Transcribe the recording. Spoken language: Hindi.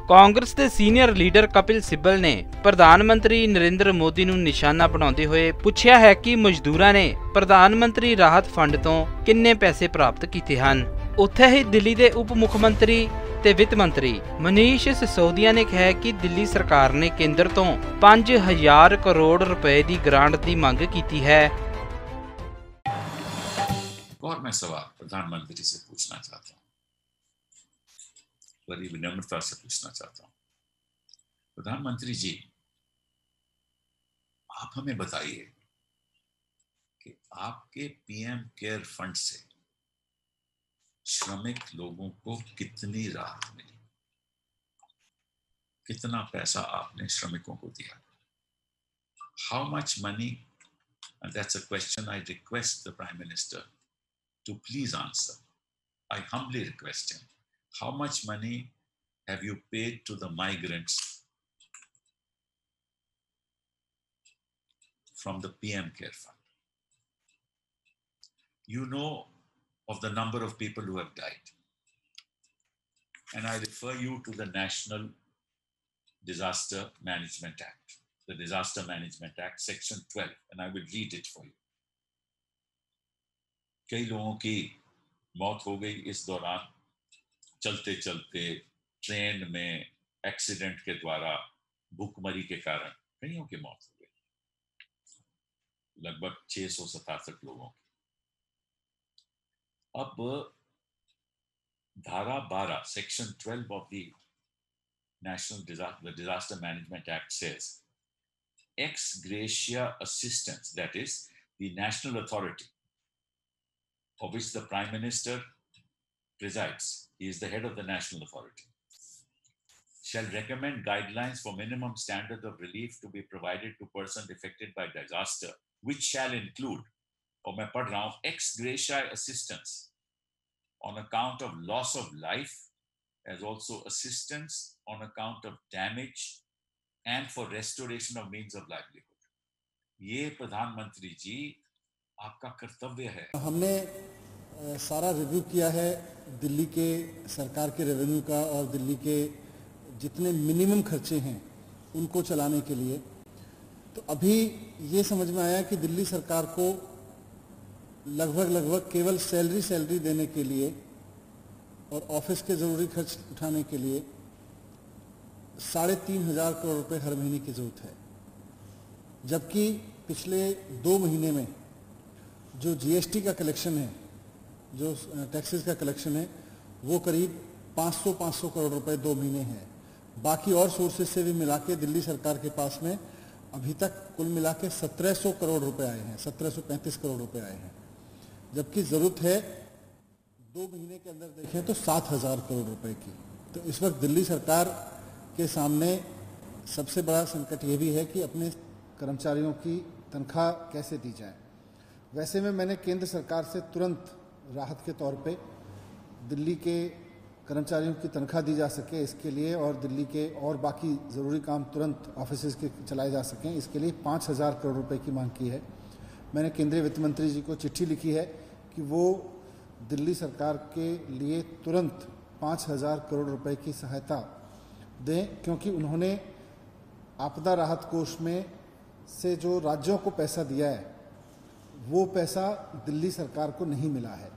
ਕਾਂਗਰਸ ਦੇ ਸੀਨੀਅਰ ਲੀਡਰ ਕਪਿਲ ਸਿੱਬਲ ਨੇ ਪ੍ਰਧਾਨ ਮੰਤਰੀ ਨਰਿੰਦਰ ਮੋਦੀ ਨੂੰ ਨਿਸ਼ਾਨਾ ਬਣਾਉਂਦੇ ਹੋਏ ਪੁੱਛਿਆ ਹੈ ਕਿ ਮਜ਼ਦੂਰਾਂ ਨੇ ਪ੍ਰਧਾਨ ਮੰਤਰੀ ਰਾਹਤ ਫੰਡ ਤੋਂ ਕਿੰਨੇ ਪੈਸੇ ਪ੍ਰਾਪਤ ਕੀਤੇ ਹਨ। ਉੱਥੇ ਹੀ ਦਿੱਲੀ ਦੇ ਉਪ ਮੁੱਖ ਮੰਤਰੀ ਤੇ ਵਿੱਤ ਮੰਤਰੀ ਮਨੀਸ਼ ਸਿਸੋਦੀਆ ਨੇ ਕਿਹਾ ਕਿ ਦਿੱਲੀ ਸਰਕਾਰ ਨੇ ਕੇਂਦਰ ਤੋਂ 5000 ਕਰੋੜ रुपए ਦੀ ਗ੍ਰਾਂਟ ਦੀ ਮੰਗ ਕੀਤੀ है। और मैं सवाल प्रधानमंत्री से पूछना चाहता हूँ, बड़ी विनम्रता से पूछना चाहता हूँ। प्रधानमंत्री जी, आप हमें बताइए कि आपके पीएम केयर फंड से श्रमिक लोगों को कितनी राहत मिली, कितना पैसा आपने श्रमिकों को दिया, how much money, and that's a question I request the Prime Minister to please answer. I humbly request him. How much money have you paid to the migrants from the PM Care Fund? You know of the number of people who have died. And I refer you to the National Disaster Management Act, the Disaster Management Act, Section 12, and I will read it for you. कई लोगों की मौत हो गई इस दौरान, चलते चलते ट्रेन में एक्सीडेंट के द्वारा, भूखमरी के कारण कईयों की मौत हो गई, लगभग 667 लोगों की। अब धारा 12 section 12 of the Disaster Management Act says ex gratia assistance, that is the national authority of which the Prime Minister presides, he is the head of the national authority, shall recommend guidelines for minimum standard of relief to be provided to persons affected by disaster, which shall include, और मैं पढ़ रहा हूँ, ex gratia assistance on account of loss of life, as also assistance on account of damage and for restoration of means of livelihood. ये प्रधानमंत्री जी आपका कर्तव्य है। हमने सारा रिव्यू किया है दिल्ली के सरकार के रेवेन्यू का और दिल्ली के जितने मिनिमम खर्चे हैं उनको चलाने के लिए। तो अभी ये समझ में आया कि दिल्ली सरकार को लगभग केवल सैलरी देने के लिए और ऑफिस के ज़रूरी खर्च उठाने के लिए 3,500 करोड़ रुपए हर महीने की ज़रूरत है, जबकि पिछले 2 महीने में जो जीएसटी का कलेक्शन है, जो टैक्सेस का कलेक्शन है, वो करीब 500 करोड़ रुपए 2 महीने है। बाकी और सोर्सेज से भी मिला के दिल्ली सरकार के पास में अभी तक कुल मिला के 1700 करोड़ रुपए आए हैं, 1735 करोड़ रुपए आए हैं, जबकि ज़रूरत है 2 महीने के अंदर देखें तो 7,000 करोड़ रुपए की। तो इस वक्त दिल्ली सरकार के सामने सबसे बड़ा संकट ये भी है कि अपने कर्मचारियों की तनख्वाह कैसे दी जाए। वैसे में मैंने केंद्र सरकार से तुरंत राहत के तौर पे दिल्ली के कर्मचारियों की तनख्वाह दी जा सके इसके लिए, और दिल्ली के और बाकी ज़रूरी काम तुरंत ऑफिस के चलाए जा सकें, इसके लिए 5,000 करोड़ रुपए की मांग की है। मैंने केंद्रीय वित्त मंत्री जी को चिट्ठी लिखी है कि वो दिल्ली सरकार के लिए तुरंत 5,000 करोड़ रुपए की सहायता दें, क्योंकि उन्होंने आपदा राहत कोष में से जो राज्यों को पैसा दिया है वो पैसा दिल्ली सरकार को नहीं मिला है।